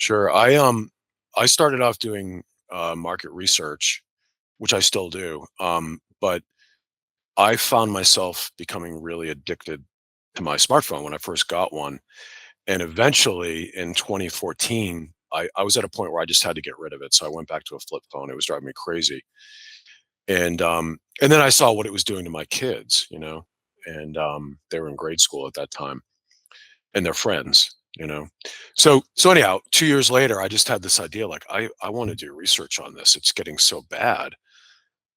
Sure. I started off doing market research, which I still do. But I found myself becoming really addicted to my smartphone when I first got one. And eventually in 2014, I was at a point where I just had to get rid of it. So I went back to a flip phone. It was driving me crazy. And then I saw what it was doing to my kids, and they were in grade school at that time and their friends. So anyhow, 2 years later, I just had this idea like I want to do research on this. It's getting so bad.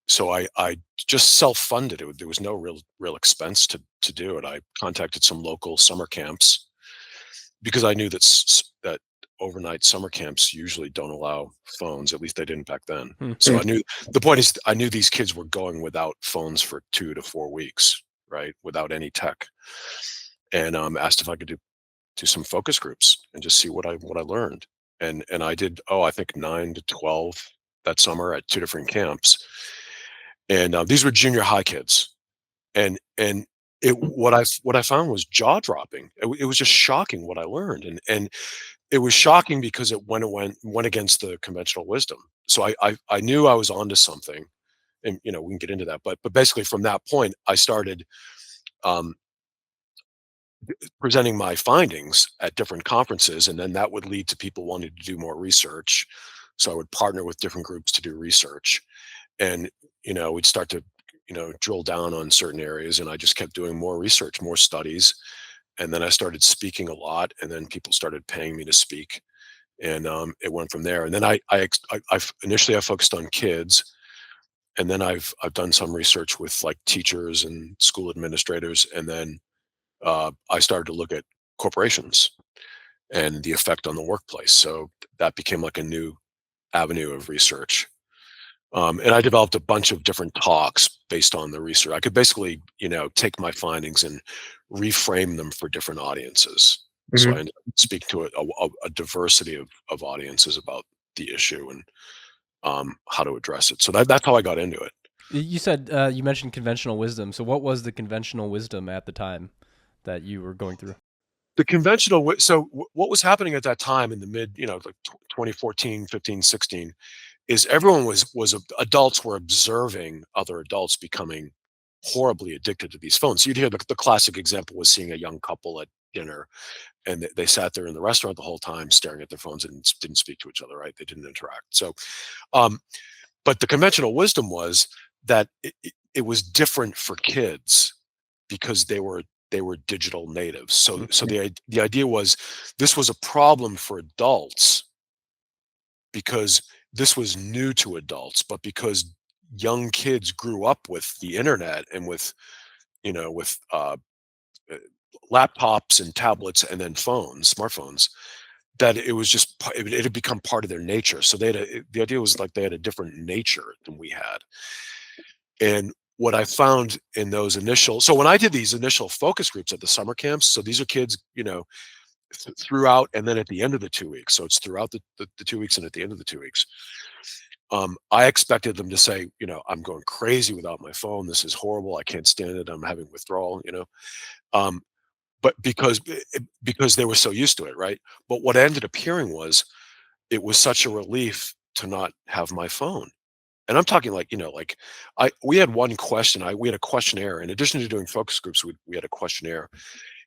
So I just self-funded it. There was no real expense to do it. I contacted some local summer camps because I knew that overnight summer camps usually don't allow phones. At least they didn't back then. Hmm. So I knew the point is I knew these kids were going without phones for 2 to 4 weeks, right, without any tech, and asked if I could do some focus groups and just see what I learned. And I did, I think 9 to 12 that summer at two different camps, and these were junior high kids, and what I found was jaw dropping. It was just shocking what I learned, and it was shocking because it went against the conventional wisdom. So I knew I was onto something, and we can get into that. But basically, from that point, I started um, presenting my findings at different conferences, and then that would lead to people wanting to do more research. So I would partner with different groups to do research, and we'd start to drill down on certain areas, and I just kept doing more research, more studies, and then I started speaking a lot, and then people started paying me to speak, and it went from there. And then initially I focused on kids, and then I've done some research with like teachers and school administrators, and then I started to look at corporations and the effect on the workplace. So that became like a new avenue of research. And I developed a bunch of different talks based on the research. I could basically, take my findings and reframe them for different audiences. So I Hmm. ended up speaking to a diversity of audiences about the issue and how to address it. So that's how I got into it. You said you mentioned conventional wisdom. So, what was the conventional wisdom at the time that you were going through? What was happening at that time in the mid, like 2014, 15, 16, is everyone adults were observing other adults becoming horribly addicted to these phones. So you'd hear the classic example was seeing a young couple at dinner, and they sat there in the restaurant the whole time staring at their phones and didn't speak to each other, right? They didn't interact. Um, but the conventional wisdom was that it was different for kids because they were digital natives. So Mhm. the idea was this was a problem for adults because this was new to adults, but because young kids grew up with the internet and with uh, laptops and tablets and then smartphones, that it was just it had become part of their nature. So the idea was like they had a different nature than we had. And what I found in those initial so when I did these initial focus groups at the summer camps, so these are kids, throughout and then at the end of the 2 weeks. So it's throughout the 2 weeks and at the end of the 2 weeks. I expected them to say, I'm going crazy without my phone. This is horrible. I can't stand it. I'm having withdrawal. Um, but because they were so used to it, right? But what ended up hearing was it was such a relief to not have my phone. And I'm talking like, we had one question. We had a questionnaire. In addition to doing focus groups, we had a questionnaire.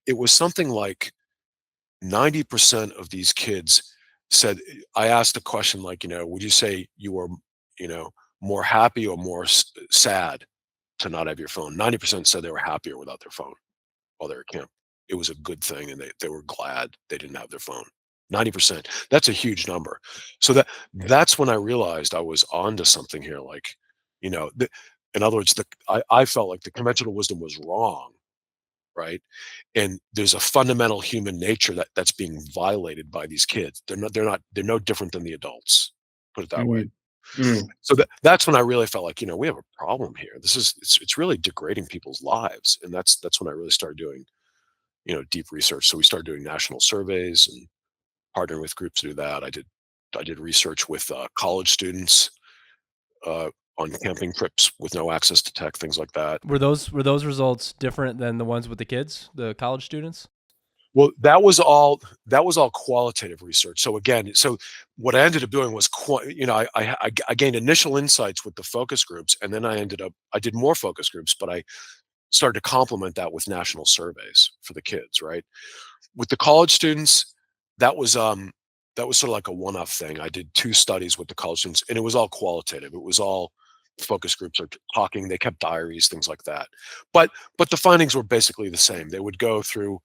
It was something like 90% of these kids said, I asked a question like, would you say you were, you know, more happy or more sad to not have your phone? 90% said they were happier without their phone while they were at camp. It was a good thing, and they were glad they didn't have their phone. 90%. That's a huge number. So that's when I realized I was onto something here. Like, in other words, I felt like the conventional wisdom was wrong, right? And there's a fundamental human nature that's being violated by these kids. They're no different than the adults. Put it that way. Mhm. Mm. So that's when I really felt like, we have a problem here. It's really degrading people's lives. And that's when I really started doing, deep research. So we started doing national surveys and partnering with groups to do that. I did research with college students uh, on camping trips with no access to tech, things like that. Were those results different than the ones with the kids, the college students? Well, that was all qualitative research. So again, so what I ended up doing was, I gained initial insights with the focus groups, and then I did more focus groups, but I started to complement that with national surveys for the kids, right? With the college students, that was um that was sort of like a one-off thing. I did 2 studies with the college students, and it was all qualitative. It was all focus groups are talking, they kept diaries, things like that. But the findings were basically the same. They would go through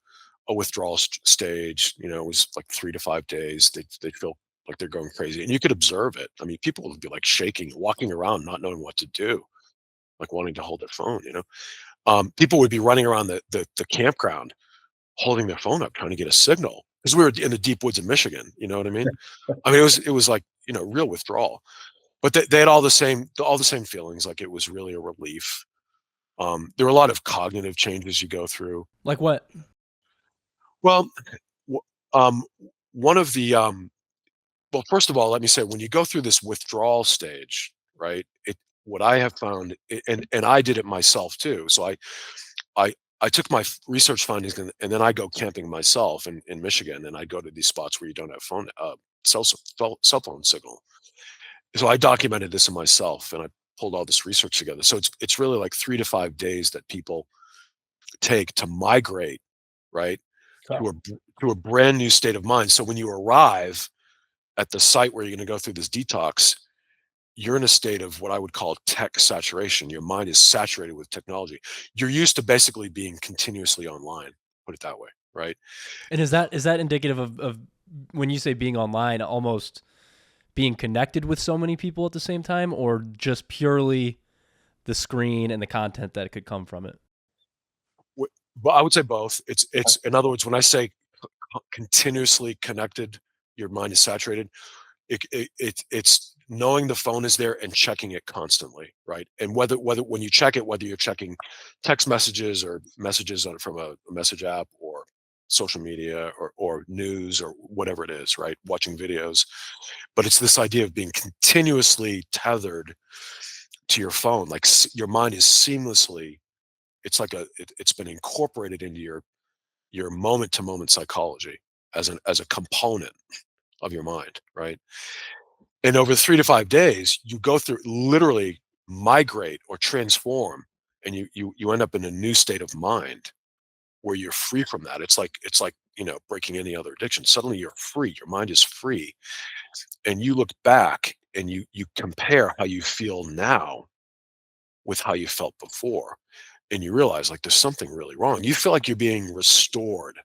a withdrawal stage, it was like 3 to 5 days. They'd feel like they're going crazy, and you could observe it. I mean, people would be, like, shaking, walking around, not knowing what to do, like, wanting to hold their phone. People would be running around the campground holding their phone up trying to get a signal because we were in the deep woods of Michigan, you know what I mean? I mean, it was like, real withdrawal. But they had all the same feelings, like, it was really a relief. There were a lot of cognitive changes you go through. Like what? Well, w one of the, well, first of all, let me say, when you go through this withdrawal stage, right, what I have found, and I did it myself too. So I I took my research findings, and then I go camping myself in Michigan, and I go to these spots where you don't have cell phone signal. So I documented this in myself, and I pulled all this research together. So it's really like 3 to 5 days that people take to migrate, right, Okay. to a brand new state of mind. So when you arrive at the site where you're going to go through this detox, you're in a state of what I would call tech saturation. Your mind is saturated with technology. You're used to basically being continuously online, put it that way, right? And is that indicative of when you say being online, almost being connected with so many people at the same time, or just purely the screen and the content that could come from it? But I would say both. It's in other words, when I say continuously connected, your mind is saturated. It's knowing the phone is there and checking it constantly, right? And whether when you check it, whether you're checking text messages or messages from a message app, or social media, or news, or whatever it is, right? Watching videos, but it's this idea of being continuously tethered to your phone, like, your mind is seamlessly. It's been incorporated into your moment to moment psychology as a component of your mind, right? And over 3 to 5 days, you go through, literally migrate or transform, and you end up in a new state of mind where you're free from that. It's like breaking any other addiction. Suddenly you're free. Your mind is free, and you look back and you compare how you feel now with how you felt before, and you realize, like, there's something really wrong. You feel like you're being restored.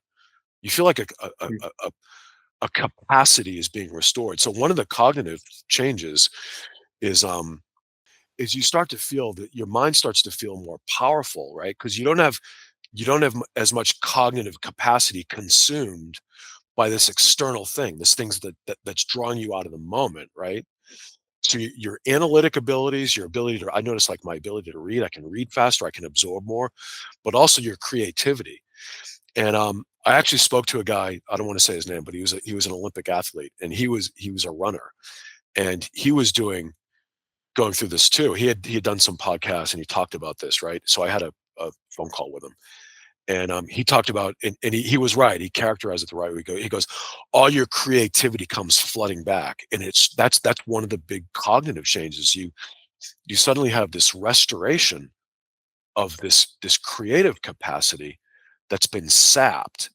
You feel like Mm. a capacity is being restored. So one of the cognitive changes is um is you start to feel that your mind starts to feel more powerful, right? Because you don't have as much cognitive capacity consumed by this external thing, this things that's drawing you out of the moment, right? So your analytic abilities, your ability to, I notice, like, my ability to read, I can read faster, I can absorb more, but also your creativity. And I actually spoke to a guy. I don't want to say his name, but he was an Olympic athlete, and he was a runner, and he was going through this too. He had done some podcasts, and he talked about this, right? So I had a phone call with him, and he talked about, and he was right. He characterized it the right way. He goes, all your creativity comes flooding back, and that's one of the big cognitive changes. You suddenly have this restoration of this creative capacity that's been sapped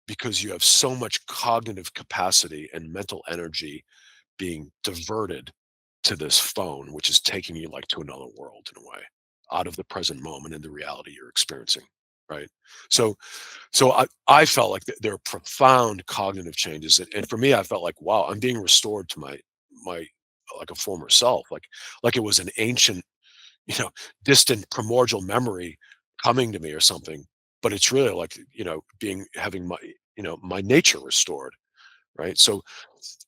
because you have so much cognitive capacity and mental energy being diverted to this phone, which is taking you, like, to another world in a way, out of the present moment and the reality you're experiencing, right? So I felt like there are profound cognitive changes, and for me, I felt like, wow, I'm being restored to my like a former self, like it was an ancient, you know, distant primordial memory coming to me or something. But it's really like, having my nature restored, right? So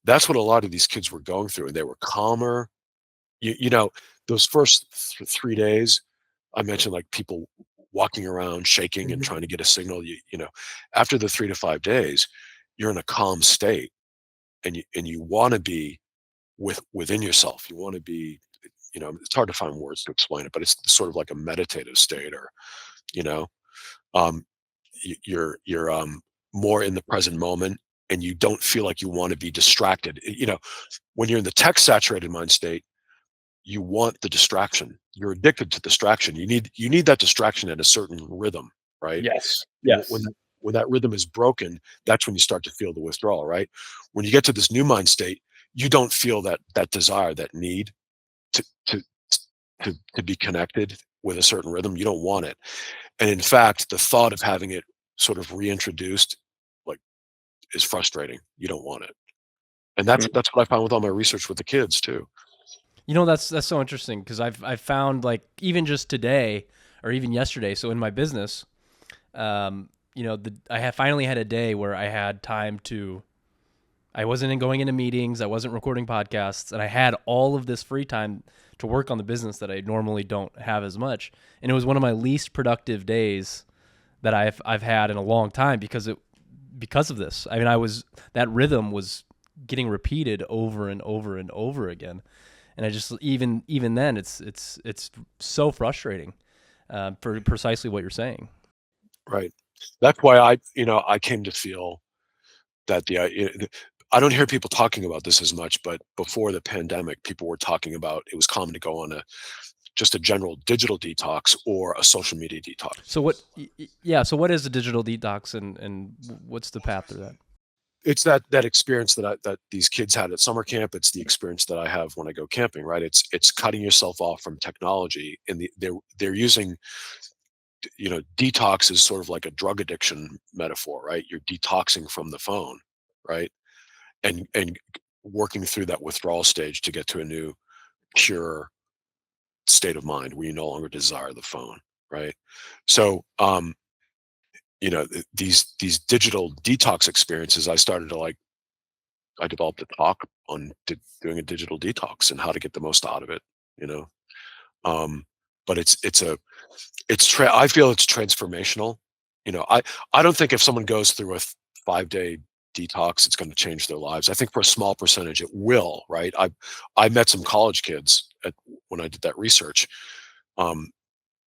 that's what a lot of these kids were going through, and they were calmer. You know, those first 3 days, I mentioned, like, people walking around shaking and Mhm. trying to get a signal. After the 3 to 5 days, you're in a calm state, and you want to be within yourself. You want to be, it's hard to find words to explain it, but it's sort of like a meditative state, or, you know, um, you're more in the present moment, and you don't feel like you want to be distracted. When you're in the tech saturated mind state, you want the distraction. You're addicted to distraction. You need that distraction at a certain rhythm, right? Yes. And when Yes. when that rhythm is broken, that's when you start to feel the withdrawal, right? When you get to this new mind state, you don't feel that desire, that need to to to be connected with a certain rhythm. You don't want it. And in fact, the thought of having it sort of reintroduced, like, is frustrating. You don't want it. And that's Mm. that's what I found with all my research with the kids too. That's so interesting because I've found, like, even just today or even yesterday. So in my business, I have finally had a day where I had time to. I wasn't going into meetings. I wasn't recording podcasts, and I had all of this free time to work on the business that I normally don't have as much. And it was one of my least productive days that I've had in a long time because of this. I mean, that rhythm was getting repeated over and over and over again, and I just even then it's so frustrating for precisely what you're saying. Right. That's why I came to feel that I don't hear people talking about this as much, but before the pandemic, people were talking about it was common to go on just a general digital detox or a social media detox. So yeah. So what is a digital detox, and what's the path to that? It's that experience that these kids had at summer camp. It's the experience that I have when I go camping, right? It's cutting yourself off from technology, and they're using, detox is sort of like a drug addiction metaphor, right? You're detoxing from the phone, right? And working through that withdrawal stage to get to a new pure state of mind where you no longer desire the phone, right? So these digital detox experiences, I developed a talk on doing a digital detox and how to get the most out of it, you know. Um, but I feel it's transformational. I don't think if someone goes through a 5-day detox, it's going to change their lives. I think for a small percentage, it will. Right? I met some college kids when I did that research. Um,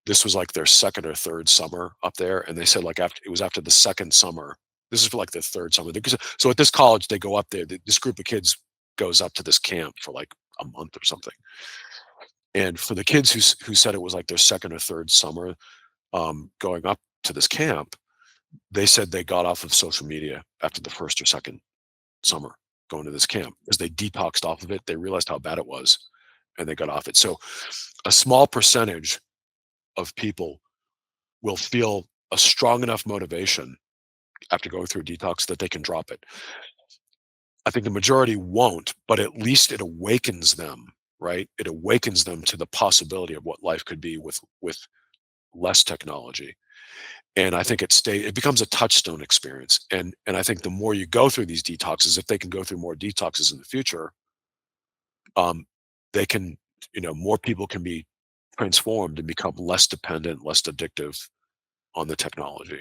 this was like their second or third summer up there, and they said like after the second summer. This is for like the third summer. So at this college, they go up there. This group of kids goes up to this camp for like a month or something. And for the kids who said it was like their second or third summer, going up to this camp, they said they got off of social media after the first or second summer going to this camp as they detoxed off of it. They realized how bad it was, and they got off it. So a small percentage of people will feel a strong enough motivation after going through a detox that they can drop it. I think the majority won't, but at least it awakens them, right? It awakens them to the possibility of what life could be with less technology. And I think it becomes a touchstone experience. And I think the more you go through these detoxes, if they can go through more detoxes in the future, um, they can, more people can be transformed and become less dependent, less addictive on the technology.